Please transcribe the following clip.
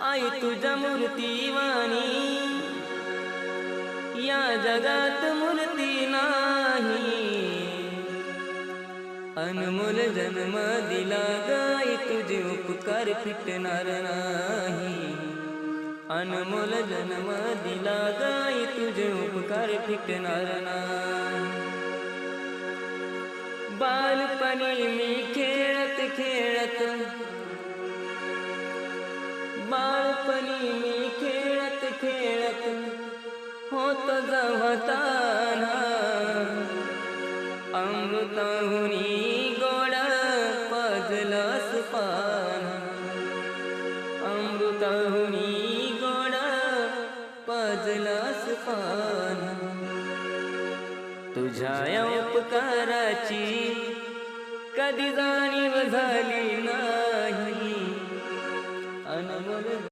आई तुझ्या मूर्तीवाणी या जगात मूर्ती नाही. अनमोल जन्म दिला गाई तुझे उपकार फिटणार नाही. अनमोल जन्म दिला गाई तुझे उपकार फिटणार नाही. बालपणी मी खेळत खेळत बालपणी मी खेळत खेळत होत जवताना. अमृताहुनी गोड पाजलंस पान. अमृताहुनी गोड पाजलंस पान. तुझ्या उपकाराची कधी जाणीव झाली नाही. अनमोल